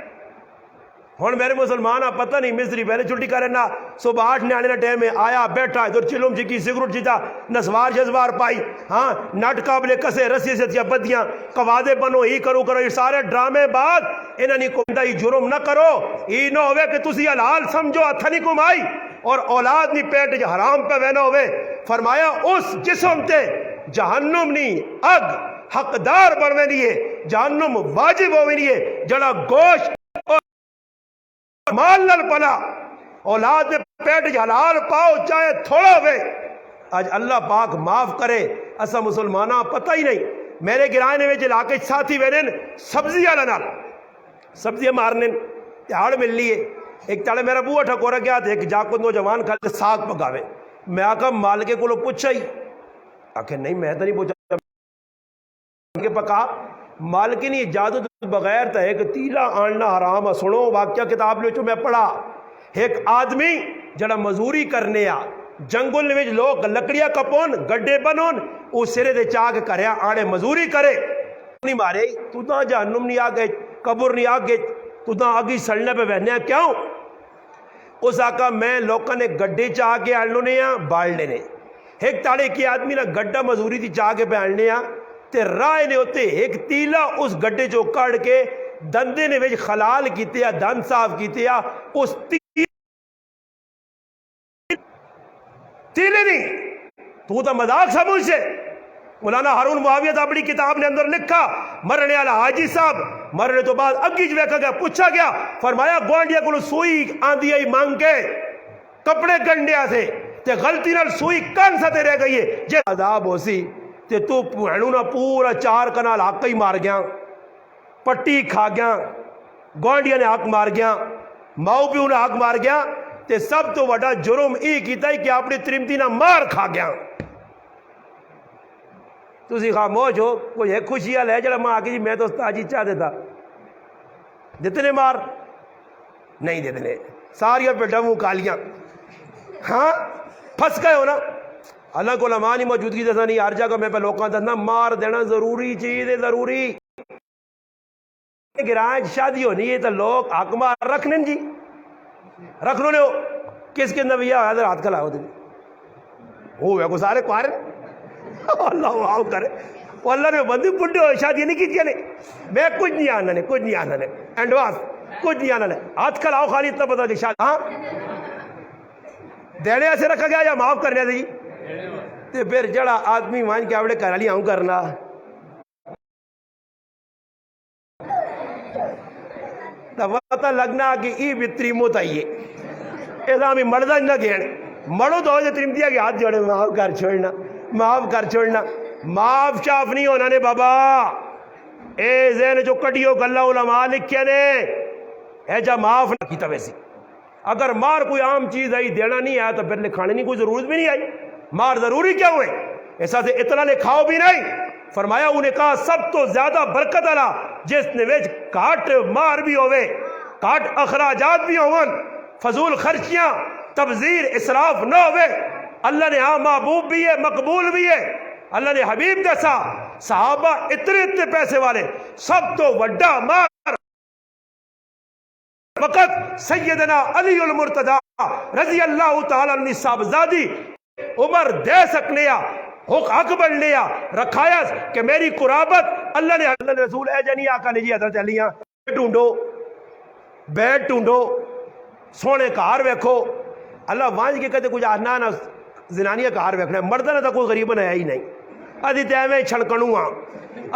ہوں میرے مسلمان پتہ نہیں مستری پہلے چھٹی کرے نا صبح 8 نانے ٹائم میں آیا بیٹھا ادھر چلوم چکی سگریٹ چیتا نسوار شزوار پائی ہاں نٹ قابلے کسے رسی سے بدیاں قوادے بنو ہی کرو یہ سارے ڈرامے بعد انہوں نے کوئی ہی جرم نہ کرو یہ نہ ہوئے کہ تسی حلال سمجھو ہتھ نہیں کمائی اور اولاد نہیں پیٹ حرام پہ وینا ہوئے فرمایا اس جسم تے جہنم نہیں اگ حقدار بنوے نہیں ہے جہنم واجب ہوئے نہیں ہے جڑا گوشت مال نال پلا اولاد میں پیٹ حلال پاؤ چاہے تھوڑا ہوئے. آج اللہ پاک معاف کرے اسا مسلمانہ پتہ ہی نہیں. میرے گرانے میں علاقے ساتھی وینن سبزی والا نال سبزیاں مارنے تہاڑ مل لیے. ایک تاڑے میرا بوہ ٹھکورا گیا تھا ایک جاکو نوجوان کھاتے ساگ پکاوے. میں آکا مالکے کو لو پوچھا ہی آکے نہیں میں تو نہیں پوچھا کہ پکا مالکی نہیں اجازت بغیر تھا ایک تیلا آننا حرام ہے. سنو واقعہ کتاب لے چو میں پڑھا. ایک آدمی جڑا مزوری کرنے آ جنگل میں لوگ لکڑیاں کپون گڈے بنون او سرے دے چاک کریا آنے مزوری کرے نہیں مارے تو تا جہنم نہیں آگے قبر نہیں آگے تو تا آگی سڑنے پہ بہنے کیوں. اس آقا میں لوکاں نے گڈے چاہ کے آنو نے بالنے نے ایک تاڑے کی آدمی نا گڈا مزوری تھی چاہ کے پہ آننے تے رائے نے ہوتے ایک تیلا اس گڈے جو کڑ کے دندے نے ویج خلال کیتے یا دند صاف کیتے یا اس تیلے نہیں تو تا مذاق سمجھ سے. مولانا ہارون معاویہ تا اپنی کتاب نے اندر لکھا مرنے والا حاجی صاحب مرنے تو بعد اگیج ویکھا گیا پوچھا گیا فرمایا گوانڈیا کو سوئی آندھی آئی مانگ کے کپڑے گنڈیا سے تے غلطی نال سوئی کان ستے رہ گئی ہے جے عذاب ہو سی تے تو پہنو نا پورا 4 کنال حق ہی مار گیا پٹی کھا گیا گوانڈیا نے حق مار گیا ماؤ پیو نے حق مار گیا تے سب تو وڈا جرم ای کیتا ہے کہ اپنی ترمتی نہ مار کھا گیا. تسی خاموش ہو کوئی ایک خوشی حال ہے جڑا ماں آگی جی میں تو استاجی چاہ دیتا جتنے مار نہیں دیتے ساریاں پہ ڈموں کالیاں ہاں پھنس گئے ہو نا. اللہ کو لمانی موجودگی جیسا نہیں ہر جگہ میں پہ لوکاں دنا مار دینا ضروری چیز ہے ضروری. گرائیں شادی ہونی ہے تو لوگ حق مار رکھنے جی رکھ لو نے ہو کس کے نبیہ حضر ہاتھ کھلا ہو ہوئے کو سارے کوار اللہ واؤ کرے وہ اللہ نے بندی بڑھے ہوئے شادی نہیں کی نے میں کچھ نہیں آنا نے کچھ نہیں آنا نے اینڈواز کچھ نہیں آنا نے ہاتھ کھلاؤ خالی اتنا پتا کہ شادی ہاں دینے ایسے رکھا گیا یا معاف کرنے تھے جی تے پھر جڑا آدمی مان کے آوڑے کرا لی آؤں کرنا پتہ لگنا کہ ای بتری موت آئیے ایسا ہمیں مردہ نہ گھیڑ مرو تو جو ترمتیا کے ہاتھ جوڑے معاف کر چھوڑنا معاف کر چھوڑنا معاف شاف نہیں ہونا نے بابا اے ذہن جو کٹیو گلہ علماء لکھے نے اے جا معاف نہ کیتا ویسی اگر مار کوئی عام چیز آئی دینا نہیں آیا تو پھر لکھانے نہیں کوئی ضرورت بھی نہیں آئی مار ضروری کیا ہوئے ایسا سے اتنا لکھاؤ بھی نہیں فرمایا انہیں کہا سب تو زیادہ برکت اللہ جس نے ویج کاٹ مار بھی ہوئے کاٹ اخراجات بھی ہوئن فضول خرچیاں تبذیر اسراف نہ ہوئے اللہ نے ہاں محبوب بھی ہے مقبول بھی ہے اللہ نے حبیب جیسا صحابہ اتنے پیسے والے سب تو وڈا مار وقت سیدنا علی المرتضی رضی اللہ تعالیٰ عنہ صاحبزادی عمر دے سکنیا حق بڑھنیا رکھایا کہ میری قرابت اللہ نے رسول اے جنی آقا نے جی حضرت علیاں ٹونڈو بیٹ ٹونڈو سونے کار ویکھو اللہ وانج کے کہتے کچھ آنا زنانیہ کار ویکھنا ہے مردہ نے تو کوئی غریبہ ہے ہی نہیں ادھی تیمیں چھڑکنوں ہاں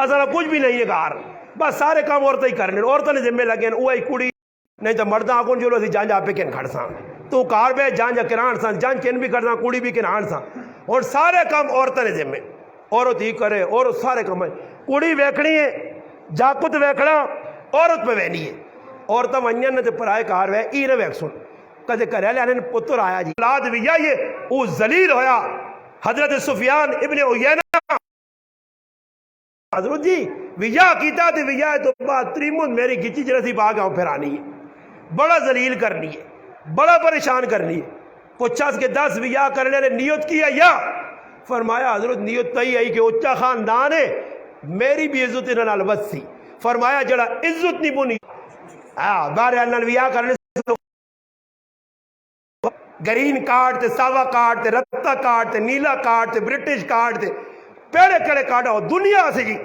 اصلا کچھ بھی نہیں ہے کار بس سارے کام عورتیں ہی کرنے عورتوں نے ذمہ لگے ہیں اوہ کڑی نہیں تو مردہ آکون جو لو جان جا پہ کن کھڑ ساں تو کار بے جان جا کنان ساں جان کن بھی کر ساں کڑی بھی کنان ساں اور سارے کام عورتوں نے ذمہ عورت ہی کرے اور سارے کام کڑی ویکھنی ہے جاکت ویکھنا عورت پہ وینی ہے عورتیں ونجن نے پرائے کار وے ای نہ ویک سن کدے کرے لے پتر آیا جی اولاد بھی یہ او ذلیل ہویا حضرت سفیان ابن عیینہ حضرت جی ویا کیتا تے ویا تو بعد تریمون میری گچی جرسی باغ آؤں پھر آنی ہے بڑا ذلیل کرنی ہے بڑا پریشان کرنی ہے پوچھا اس کے 10 ویا کرنے نے نیت کیا یا فرمایا حضرت نیت تئی آئی کہ اچھا خاندان ہے میری بھی عزت انہوں نے الوت سی فرمایا جڑا عزت نہیں بنی بارے اللہ ویا کرنے گرین کارڈ تے ساوا کارڈ تے رتا کارڈ تے نیلا کارڈ تے برٹش کارڈ تے پیڑے کڑے کارڈ ہو دنیا سے جی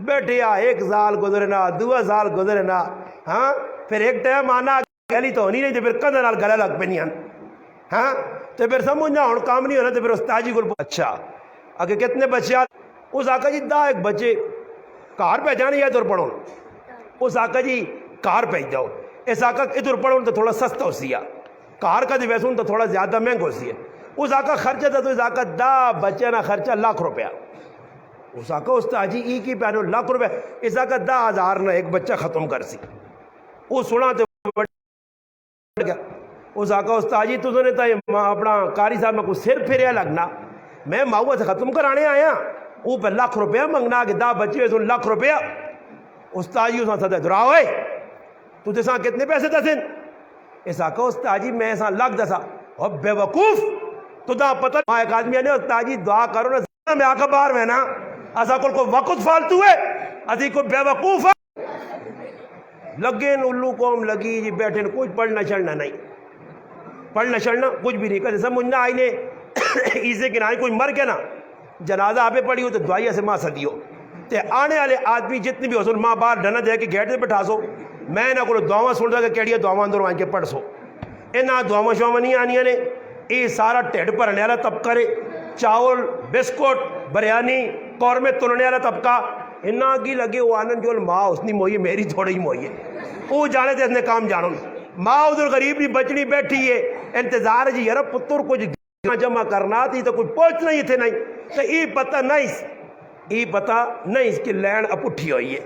بیٹھے 1 سال گزرنا 2 سال گزرنا ہاں پھر ایک ٹائم آنا گلی تو ہونی نہیں تے پھر کندھے نال گلے لگ پینیاں ہاں تے پھر سمجھنا ہن کام نہیں ہونا تے پھر استاجی کو اچھا اگے کتنے بچے اس آقا جی 10 بچے کار پہ جانے یا تو پڑھو اس آقا جی کار پہ جاؤ اس آقا ادھر پڑھو تو تھوڑا سستا ہو سیا کار کا ویسے تو تھوڑا زیادہ مہنگا ہو سی ہے اس آقا خرچہ تھا تو اس آقا دا بچے نا خرچہ ₹1,00,000 اس آقا استاد جی ای کی پہنو ₹1,00,000 اس آقا 10,000 نہ ایک بچہ ختم کر سی وہ سنا تو گیا اس آقا استاد جی تو نے تو اپنا قاری صاحب میں کوئی سر پھریا لگنا میں ماؤں سے ختم کرانے آیا وہ پہ ₹1,00,000 منگنا کہ 10 بچے ہوئے ₹1,00,000 استاد جی اساں سدے درا ہوئے تو تساں کتنے پیسے دسن اس آقا استاد جی میں اساں لگ دسا اور بے وقوف تو دا پتہ ایک آدمی نے استاد جی دعا کرو نا میں آقا باہر میں نا اساں کو وقت فالتو ہے اسی کو بے وقوف ہے لگے الو قوم لگی جی بیٹھے کچھ پڑھنا چڑھنا نہیں پڑھنا چڑھنا کچھ بھی نہیں کر سمجھنا آئی نے عیسے کنارے کوئی مر گیا نا جنازہ آپ پڑھی ہو تو دعائیہ سے ماں سدی ہو تے آنے والے آدمی جتنے بھی ہو سن ماں باہر ڈنا دے کے گیٹ سے بٹھا سو میں نہ کو دعاواں سن رہا کہ کیڑی دعاواں اندر آن کے پڑھ سو انہاں دعاواں شعاواں نہیں آنیاں نے یہ سارا ٹھڈ بھرنے والا طبقہ رے چاول بسکٹ بریانی قورمے تلنے والا طبقہ انہاں کی لگے وہ آنند جو ماں اس نے موئی ہے میری تھوڑی ہی موئی ہے وہ جانے تے اس نے کام جانو ماں ادھر غریب بھی بچنی بیٹھی ہے انتظار جی یار پتر کچھ جمع کرنا تھی تو کوئی پہنچنا ہی تھے نہیں تو یہ پتہ نہیں اس کی لین اپٹھی ہوئی ہے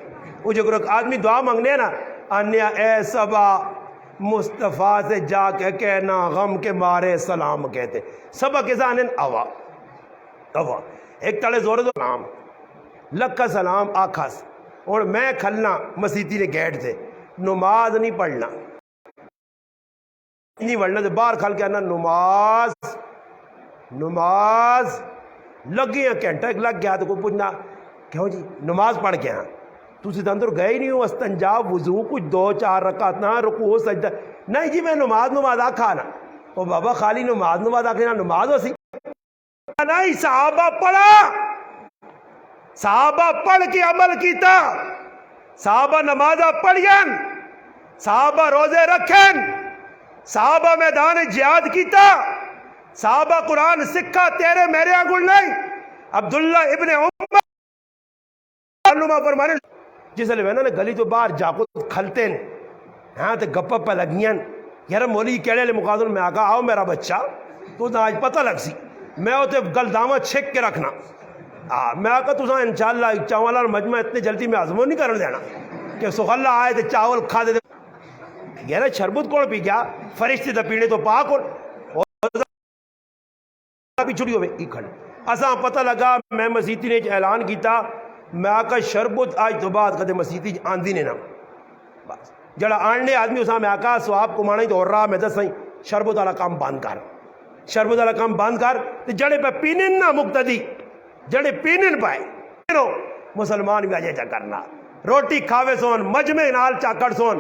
وہ جو آدمی دعا مانگنے ہیں نا انیا اے صبا مصطفیٰ سے جا کے کہنا غم کے مارے سلام کہتے صبا کے زانن اوا ایک تڑے زور دو سلام لکھا سلام آکھاس اور میں کھلنا مسیحی نے گیٹ تھے نماز نہیں پڑھنا نہیں پڑھنا تو باہر کھل کے آنا نماز لگ گیا گھنٹہ لگ گیا تو کوئی پوچھنا کیوں جی نماز پڑھ کے ہاں تسی تو اندر گئے ہی نہیں ہو استنجا وضو کچھ 2-4 رکعت نہ رکوع سجدہ نہیں جی میں نماز آکھا نا او بابا خالی نماز آکھنا نماز ہو سی نہیں صحابہ پڑھ کے عمل کیتا صحابہ نماز پڑھین صحابہ روزے رکھن صحابہ میدان جہاد کیتا صحابہ قرآن سکھا تیرے میرے آنگل نہیں عبداللہ ابن عمر نما فرمانے جس لئے میں نے گلی تو باہر جاکو کھلتے ہیں ہاں تے گپا پہ لگیاں یار مولی کیڑے لے مقادر میں آگا آؤ میرا بچہ تو آج پتہ لگ سی میں ہوتے گلدامہ چھک کے رکھنا میں آگا تو انشاءاللہ چاوالہ مجمع اتنے جلدی میں عظموں نہیں کرنے دینا کہ سخلہ آئے تے چاول کھا دے یار شربت کون پی گیا فرشتے دا پینے تو پاک اور بھی چھڑی ہوئے ایک کھڑ اساں پتہ لگا میں مسیحی نے اعلان کیتا میں آقا شربت آج تو بعد کدے مسیحی آندھی نے نا بس جڑا آننے آدمی اساں میں آقا سواب کمانا ہی تو اور رہا میں دس سائیں شربت والا کام بند کر جڑے پہ پینن نا مقتدی جڑے پینن پائے مسلمان بھی آجے کرنا روٹی کھاوے سون مجمع نال چاکڑ سون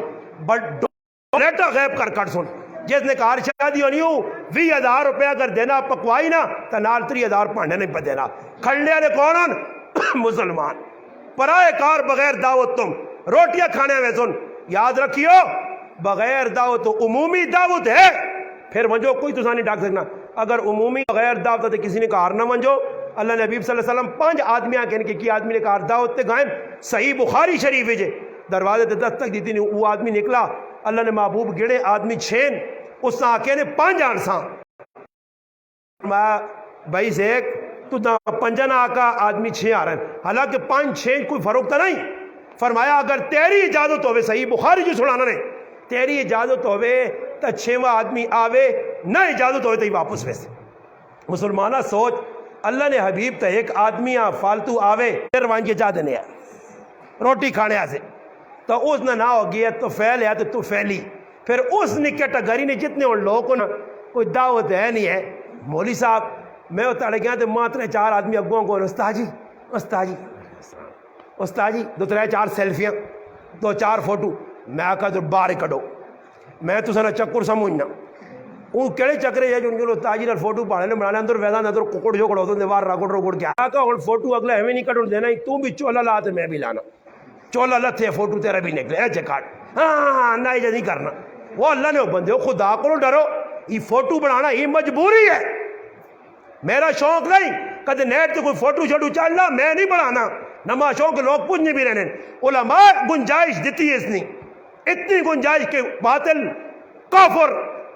ڈونیٹا غیب کر سون جس نے کار شادی ہونی ہو 20,000 روپیہ اگر دینا پکوائی نا تو نال 3,000 پانڈے نہیں پہ دینا کھڑنے والے کون مسلمان پرائے کار بغیر دعوت تم روٹیاں کھانے میں سن یاد رکھیو بغیر دعوت تو عمومی دعوت ہے پھر منجو کوئی تو نہیں ڈاک سکنا اگر عمومی بغیر دعوت تو کسی نے کار نہ منجو اللہ نبی صلی اللہ علیہ وسلم 5 آدمیاں کہنے کہ آدمی نے کار دعوت تے گائن صحیح بخاری شریف جے دروازے تے دستک دیتی نہیں وہ آدمی نکلا اللہ نے محبوب گڑے آدمی 6 اس نے آکے نے 5 آنساں بھائی سے ایک تو 5 نہ آکا آدمی 6 آ رہے ہیں حالانکہ 5-6 کوئی فرق تو نہیں فرمایا اگر تیری اجازت ہوئے صحیح بخاری جو سنانا نے تیری اجازت ہوئے تو 6واں آدمی آوے نہ اجازت ہوئے تو ہی واپس ویسے مسلمانہ سوچ اللہ نے حبیب تو ایک آدمی فالتو آوے پھر وہاں کے جا دینے روٹی کھانے آسے تو اس نے نہ ہو گیا تو فیل ہے تو فیلی پھر اس نکے ٹگری نے جتنے ان لوگوں کو نا کوئی دعوت ہے نہیں ہے مولی صاحب میں اتڑ گیا تو ماں 3-4 آدمی اگوں کو استاد جی 2-3-4 سیلفیاں 2-4 فوٹو میں آکا تو باہر کڈو میں تو سنا چکر سمجھنا وہ کہڑے چکرے ہے جو ان کے استاد جی نے فوٹو پاڑے بنانے اندر ویسا اندر ککڑ جو کڑو تو باہر رگڑ کے آکا اور فوٹو اگلا ہمیں نہیں کٹو دینا تو بھی چولا لا تو میں بھی لانا چولا لتھے فوٹو تیرا بھی نکلے ایچے کاٹ ہاں نہ نہیں کرنا وہ اللہ نے بندے ہو خدا کو ڈرو یہ فوٹو بنانا یہ مجبوری ہے میرا شوق نہیں کدے نیٹ تو کوئی فوٹو شوٹو چلنا میں نہیں بنانا نما شوق لوگ پوچھنے بھی رہنے علماء گنجائش دیتی ہے اس نے اتنی گنجائش کہ باطل کافر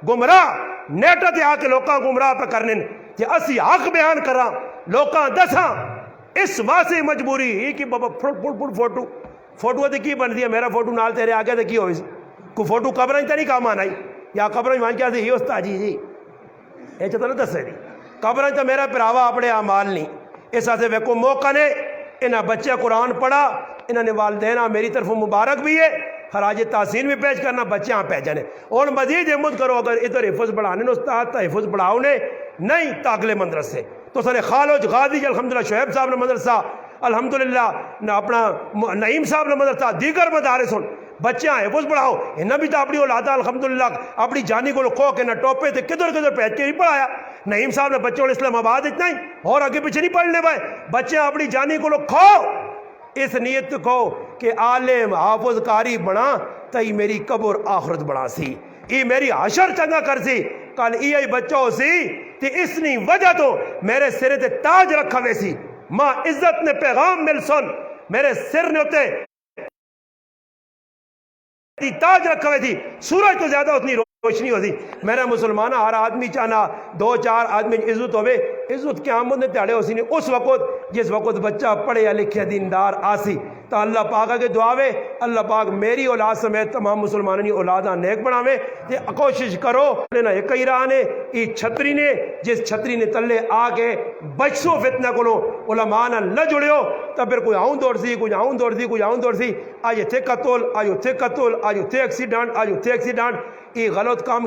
گمراہ نیٹ تے آ کے لوکاں گمراہ پہ کرنے تے اسی حق بیان کراں لوکاں دساں اس واسطے مجبوری ہی کہ بابا فوٹو تے کی بن دی ہے میرا فوٹو نال تیرے آگے تے کی ہوئی کو فوٹو قبریں تے نہیں کام آنا یا قبریں مان کیا سی استاد جی اے چ نہ دسے دی قبریں تے میرا پراوا اپنے اعمال نہیں اس واسطے ویکو موقع نے انہاں بچے قرآن پڑھا انہوں نے والدین میری طرف مبارک بھی ہے خراج تحسین بھی پیش کرنا بچے بھیجنے اور مزید ہمت کرو اگر ادھر حفظ بڑھانے استاد تا حفظ بڑھاؤ نے نہیں تا اگلے مدرسے تو سر خالوج غازی الحمدللہ شعیب صاحب نے مدرسہ الحمدللہ نہ اپنا نعیم صاحب نے مدرسہ دیگر مدارس بچے حفظ بڑھاؤ انہیں بھی تو اپنی اولادہ الحمدللہ اپنی جانی کو کھو کے نہ ٹوپے تھے کدھر کدھر پہنچ کے نہیں پڑھایا نعیم صاحب نے بچوں نے اسلام آباد اتنا ہی اور آگے پیچھے نہیں پڑھنے پائے بچے اپنی جانی کو کھو اس نیت کو کہ عالم حافظ قاری بنا تئی میری قبر آخرت بنا سی ای میری حشر چنگا کر سی کل ای بچوں سی تے اس نی وجہ تو میرے سرے تے تاج رکھا وے سی ماں عزت نے پیغام مل سن میرے سر نے ہوتے تاج رکھا ہوئے تھی سورج تو زیادہ اتنی روشنی ہوتی میرا مسلمانہ ہر آدمی چاہنا دو چار آدمی عزت ہوئے عزت قیامت نے تیڑے ہو سی نے اس وقت جس وقت بچہ پڑھے یا لکھے دیندار آسی تو اللہ پاک کے دعاوے اللہ پاک میری اولاد سمیت تمام مسلمانوں کی اولاداں نیک بناوے تے کوشش کرو لینا ایک ہی راہ نے ای چھتری نے جس چھتری نے تلے آ کے بچسو فتنہ کو علماء نہ جڑے ہو تو پھر کوئی آؤں دوڑ سی کوئی آؤں دوڑ سی کوئی آؤں دوڑ سی آج اتھے قتل آج اتھے قتل آج اتھے ایکسیڈنٹ آج اتھے ایکسیڈنٹ ای غلط کام